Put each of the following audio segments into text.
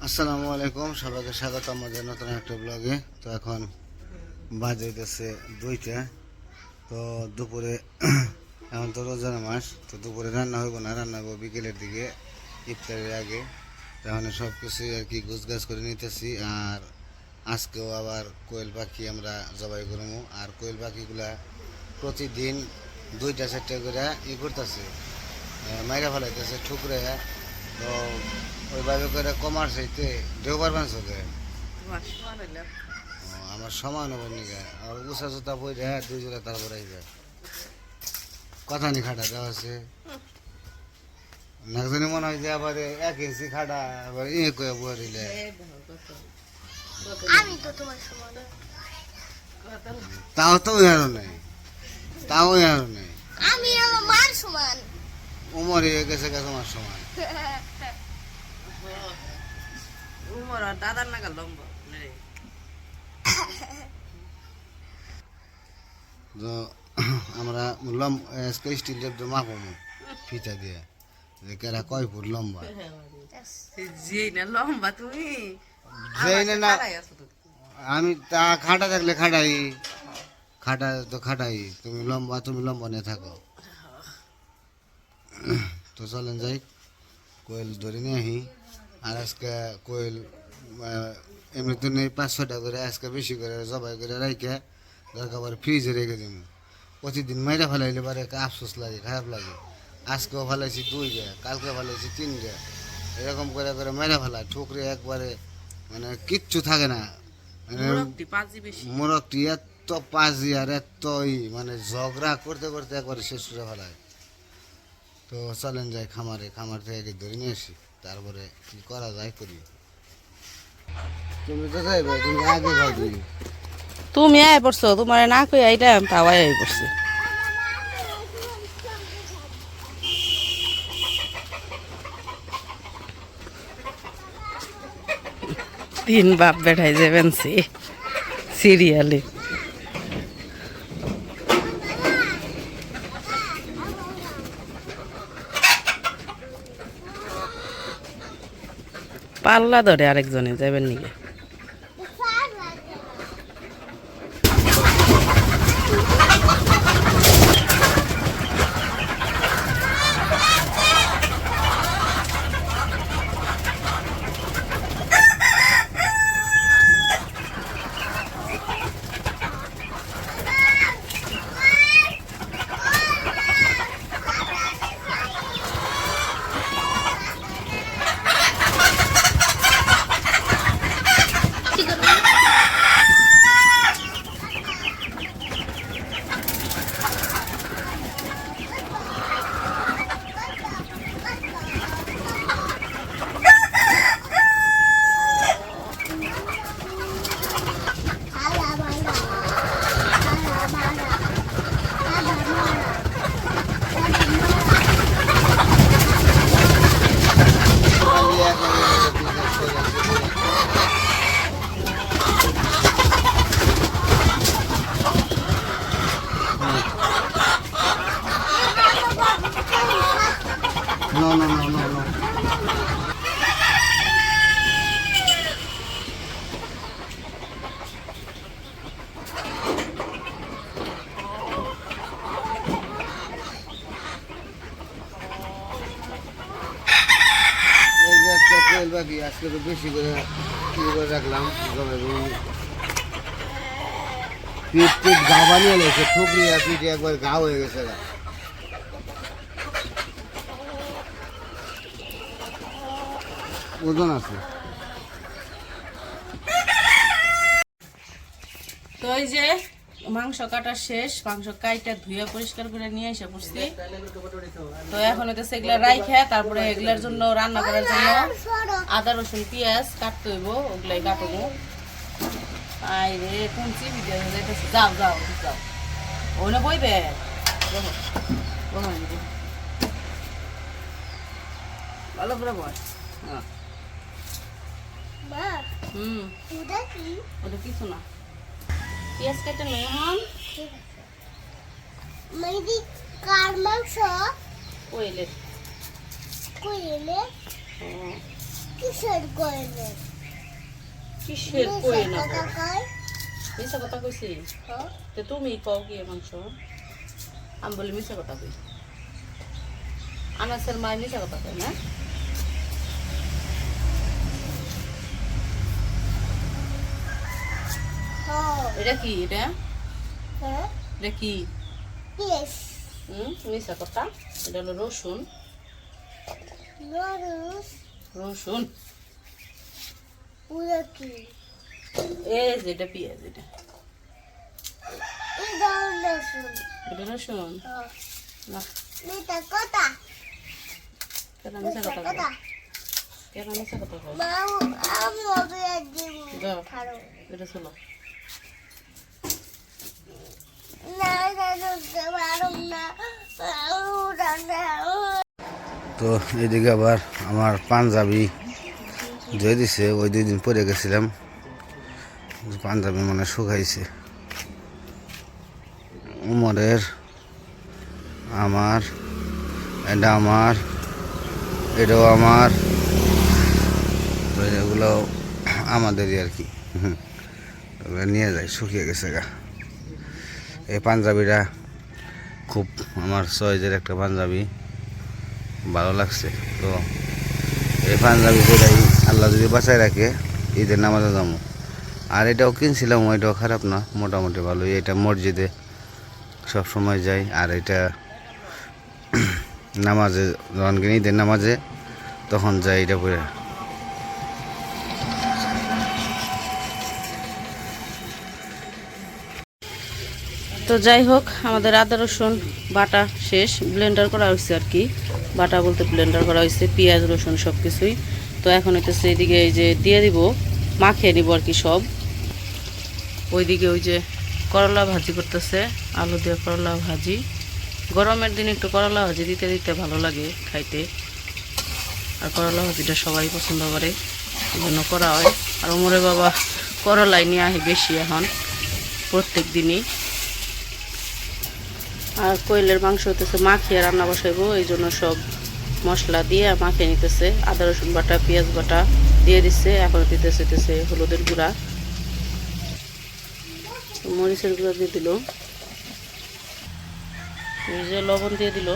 আসসালামু আলাইকুম, সবাইকে স্বাগত আমাদের নতুন একটা ব্লগে। তো এখন বাজে হইতেছে 2টা। তো দুপুরে এখন তো রোজার মাস, তো দুপুরে রান্না হইব না, রান্না হইব বিকেলের দিকে ইফতারের আগে। তো এখন সব কিছুই আর কি গোছগাছ করে নিতেছি। আর আজকেও আবার কোয়েল পাখি আমরা জবাই করবো। আর কোয়েল পাখিগুলা প্রতিদিন 2টা-4টা করে করতেছে, মাইরা ফেলাইতেছে ঠুকরে। তো ওইভাবে করে কমার চাইতে দেওবার মাংস দেয়। আমার সমান হবার নিকে আর উষা জুতা বই দেয় 2 জোড়া, তারপরে যায় কথা নি খাটা দেওয়া আছে না জানি মনে হয় যে আবার 1 ইঞ্চি খাটা আবার কয়ে বয়ে দিলে তাও তো আরো নেই, তাও আরো নেই। আমি আমার মার সমান উমর হয়ে গেছে তোমার সমান। উমর আর দাদার নাগাল লম্বা তো আমরা স্টিল লেপ মাপো ফিতা দিয়ে যে কেরা কয় ফুট লম্বা। জি না লম্বা তুমি যেই না আমি তা খাটা থাকলে খাটাই, খাটা তো খাটাই। তুমি লম্বা নিয়ে থাকো। তো চলেন যাই, কোয়েল ধরে নিয়ে আহি। আর আজকে কোয়েল এমনিতে নেই 5-6টা করে, আজকে বেশি করে জবাই করে রাইখে দরকার পরে ফ্রিজে রেখে দিব। প্রতিদিন মাইরা ফেলাইলে পারে আফসোস লাগে, খারাপ লাগে। আজকেও ফেলাইছি 2টা, কালকে ফেলাইছি 3টা, এরকম করে করে মাইরা ফেলায় ঠুকরে একবারে, মানে কিচ্ছু থাকে না। মোরগটি এত পাজি আর এত মানে ঝগড়া করতে করতে একবারে শেষ করে ফেলায়। তো চলেন যাই খামার থেকে ধরে নিয়ে আসি, তারপরে কি করা যায় করি। তুমি তো যাইবে, তুমি আগে ভাবি। তুমি আয় পড়ছো, তোমার না কই এইটা তাওয়াই আই পড়ছে। তিন বাপ বেঠাই যাবেন সিরিয়ালে। পাল্লা ধরে আরেকজনে যাবেন নাকি? No. এই যে আজকে কোয়েল পাখি, আজকে তো বেশি করে রাখলাম। পিঠ গা বানিয়ে লেগেছে, ঠুকরি আর পিঠে একবার গা হয়ে গেছে। ওজন আছে। তো এই যে মাংস কাটা শেষ, মাংস কাইটা ধুয়ে পরিষ্কার করে নিয়ে এসে পড়ছি। তো এখন হইতেছে এগুলা রাইখা, তারপরে এগুলার জন্য রান্না করার জন্য আদা রসুন পেঁয়াজ কাটতে হইব, ওগুলাই কাটবো। আই রে কুঞ্চি ভিডিও যাইতেছে, যাও ওনে বইবে ভালো করে বয়। ওটা কিছু না, পেঁয়াজ কেটে নেই এখন। কার মাংস কোয়েলের কোয়েলে কিসের কইলে কিসের কই না কথা কয় মিশা কথা কইছি হ্যাঁ তো তুমি কও কি মাংস আমি বলি মিশা কথা কই আনাসের মায় মিশা কথা কয় না হ্যাঁ এটা কি এটা হ্যাঁ এটা কি পিস মিশা কথা এটা হলো রসুন নরুস রসুন পুরো কি এই যেটা পেঁয়াজ এটা এই ধরনের শুন এটা রসুন হ্যাঁ না মিটা কথা কেন মিশা মিটা কথা কথা কয় কেন মিশা কথা কয় মা আমি হবে একদিন দাও। খারো এটা চলো না না না না তো এদিকে আবার আমার পাঞ্জাবি ধুয়ে দিছে, ওই 2 দিন পরে গেছিলাম, পাঞ্জাবি মানে শুকাইছে। উমরের, আমার, এটা আমার, এটাও আমার, তো এগুলো আমাদেরই আর কি। ওগুলো নিয়ে যায়, শুকিয়ে গেছে গা। এই পাঞ্জাবিটা খুব আমার চয়েজের একটা পাঞ্জাবি, ভালো লাগছে। তো এই পাঞ্জাবি যেটাই আল্লাহ যদি বাঁচায় রাখে ঈদের নামাজে যাবো। আর এটাও কিনছিলাম, ওইটাও খারাপ না, মোটামুটি ভালোই। এটা মসজিদে সব সময় যাই, আর এটা নামাজে যখন কিনি ঈদের নামাজে তখন যাই এটা পরে। তো যাই হোক, আমাদের আদা রসুন বাটা শেষ, ব্লেন্ডার করা হয়েছে আর কি। বাটা বলতে ব্লেন্ডার করা হয়েছে, পেঁয়াজ রসুন সব কিছুই। তো এখন হইতেছে এইদিকে এই যে দিয়ে দিব, মাখিয়ে নিব আর কি সব। ওইদিকে ওই যে করলা ভাজি করতেছে, আলু দিয়ে করলা ভাজি। গরমের দিন একটু করলা ভাজি দিতে দিতে ভালো লাগে খাইতে, আর করলা ভাজিটা সবাই পছন্দ করে, এই জন্য করা হয়। আর ওমরে বাবা করলাই নিয়ে আহে বেশি এখন, প্রত্যেক দিনই। আর কোয়েলের মাংস হতেছে মাখিয়ে রান্না বসাইবো, এই জন্য সব মশলা দিয়ে মাখিয়ে নিতেছে। আদা রসুন বাটা, পেঁয়াজ বাটা দিয়ে দিচ্ছে। এখন দিতেছে হলুদের গুঁড়া, মরিচের গুঁড়া দিয়ে দিল, এই যে লবণ দিয়ে দিল।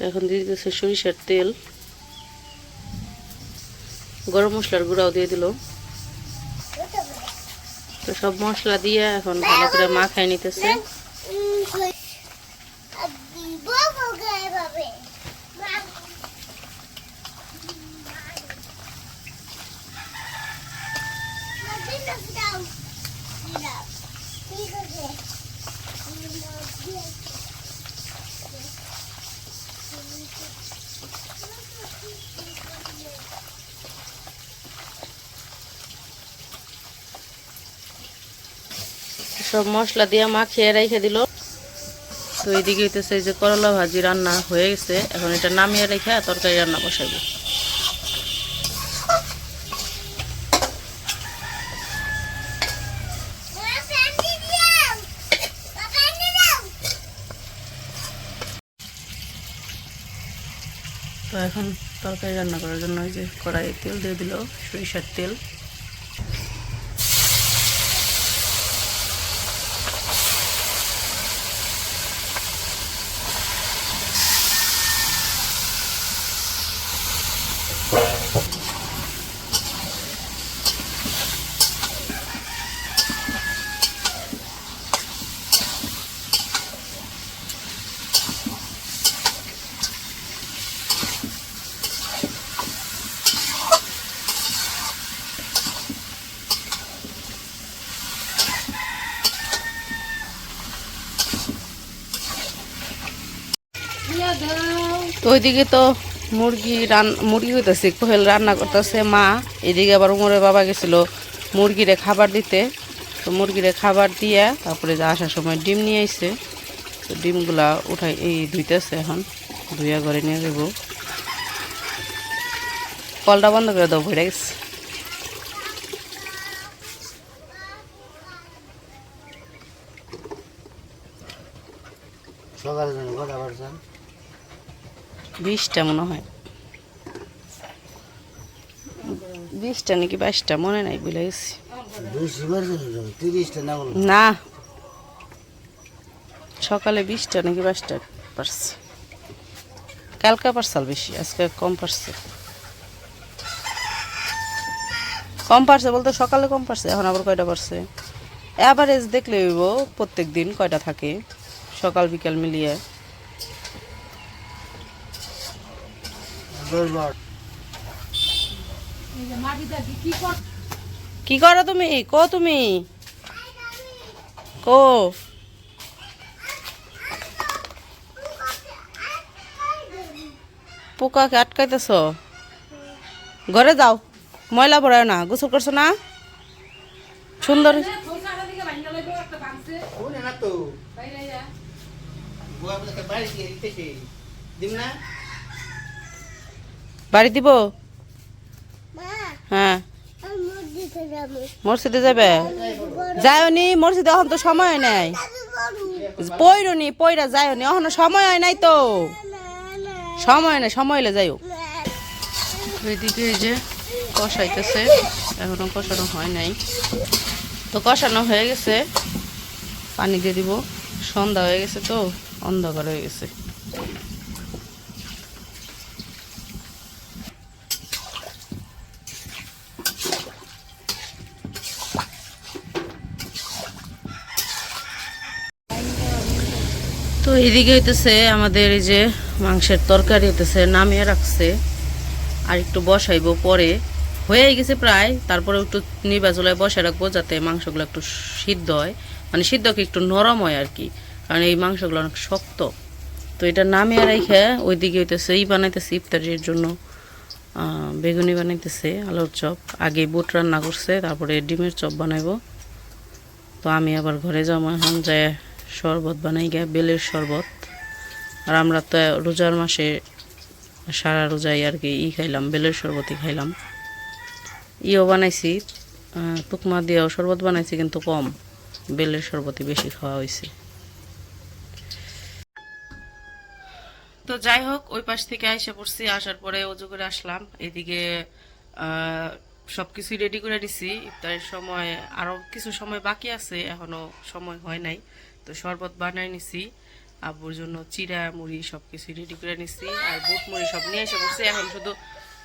এখন দিয়ে দিতেছে সরিষার তেল, গরম মশলার গুঁড়াও দিয়ে দিল। তো সব মশলা দিয়ে এখন ভালো করে মাখাই নিতেছে। সব মশলা দিয়ে মাখিয়ে রেখে দিল। তো এইদিকে হইতেছে যে করলা ভাজি রান্না হয়ে গেছে, এখন এটা নামিয়ে রেখে তরকারি রান্না বসাইব। তো এখন তরকারি রান্না করার জন্য ওই যে কড়াইয়ে তেল দিয়ে দিল, সরিষার তেল। তো ওইদিকে তো মুরগি হইতেছে, কোহেল রান্না করতেছে মা। এদিকে আবার উমরের বাবা গেছিল মুরগিরে খাবার দিতে। তো মুরগিরে খাবার দিয়া তারপরে যে আসার সময় ডিম নিয়ে আইছে। তো ডিমগুলা উঠাই এই ধুইতেছে, এখন ধুইয়া ঘরে নিয়ে যাব। কলটা বন্ধ করে দাও, ভরে গেছে। সকালের জন্য কথা বলছেন 20টা মনে হয়। 20টা নাকি 22টা মনে নাই, ভুলে গেছি। 30টা না বলো। না, সকালে 20টা নাকি 22টা পারছে। কালকে পারছাল বেশি, আজকে কম পারছে। কম পারছে বলতে সকালে কম পারছে, এখন আবার কয়টা পারছে এভারেজ দেখলে হইব প্রত্যেক দিন কয়টা থাকে সকাল বিকাল মিলিয়ে। 10-12 কি করো তুমি? তুমি কো পোকাকে আটকাইতেছ? ঘরে যাও, ময়লা পড়ায় না, গোসল করছো না? সুন্দর ওরে না তো বুয়া বলে বাড়ি দিয়ে দিতেছে দিম না। বাড়ি দিব? মা হ্যাঁ, আমি মসজিদে যাবো। মসজিদে যাবে? যায়নি মসজিদে, এখন তো সময় নাই। পইরনি পইরা যায়নি, এখন সময় হয় নাই তো। সময় নাই, সময় হলে যাইও। এদিকে এই যে কষাইতেছে, এখনো কষানো হয় নাই। তো কষানো হয়ে গেছে, পানি দিয়ে দিব। সন্ধ্যা হয়ে গেছে তো, অন্ধকার হয়ে গেছে। তো এদিকে হইতেছে আমাদের এই যে মাংসের তরকারি হইতেছে, নামিয়ে রাখছে। আর একটু বসাইবো পরে, হয়ে গেছে প্রায়। তারপরে একটু নিবা চুলায় বসায় রাখবো যাতে মাংসগুলো একটু সিদ্ধ হয়, মানে সিদ্ধ কি একটু নরম হয় আর কি, কারণ এই মাংসগুলো অনেক শক্ত। তো এটা নামিয়ে রেখে ওইদিকে হইতেছে বানাইতেছে ইফতারির জন্য বেগুনি বানাইতেছে, আলুর চপ। আগে বুট রান্না করছে, তারপরে ডিমের চপ বানাইবো। তো আমি আবার ঘরে যাবো এখন, যায় শরবত বানাই গে, বেলের শরবত। আর আমরা তো রোজার মাসে সারা রোজাই আর কি খাইলাম, বেলের শরবতই খাইলাম। বানাইছি তুকমা দিয়েও শরবত বানাইছি, কিন্তু কম, বেলের শরবতই বেশি খাওয়া হয়েছে। তো যাই হোক, ওই পাশ থেকে আইসা পড়ছি, আসার পরে অজু করে আসলাম। এদিকে সবকিছু রেডি করে দিছি। ইফতারের সময় আরো কিছু সময় বাকি আছে, এখনো সময় হয় নাই। তো শরবত বানাই নিছি, আব্বুর জন্য চিড়া মুড়ি সবকিছু রেডি করে নিছি, আর বুট মুড়ি সব নিয়ে এসে পড়ছি। এখন শুধু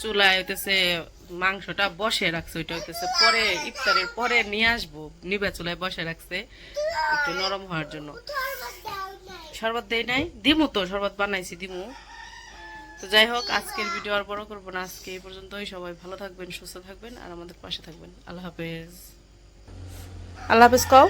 চুলায় হইতেছে মাংসটা বসে রাখছে, ওইটা হইতেছে পরে ইফতারের পরে নিয়ে আসবো। নিবা চুলায় বসে রাখছে একটু নরম হওয়ার জন্য। শরবত দেই নাই, দিমু তো, শরবত বানাইছি দিমু। তো যাই হোক, আজকের ভিডিও আর বড় করবো না, আজকে এই পর্যন্তই। সবাই ভালো থাকবেন, সুস্থ থাকবেন, আর আমাদের পাশে থাকবেন। আল্লাহ হাফেজ। আল্লাহ হাফেজ কও।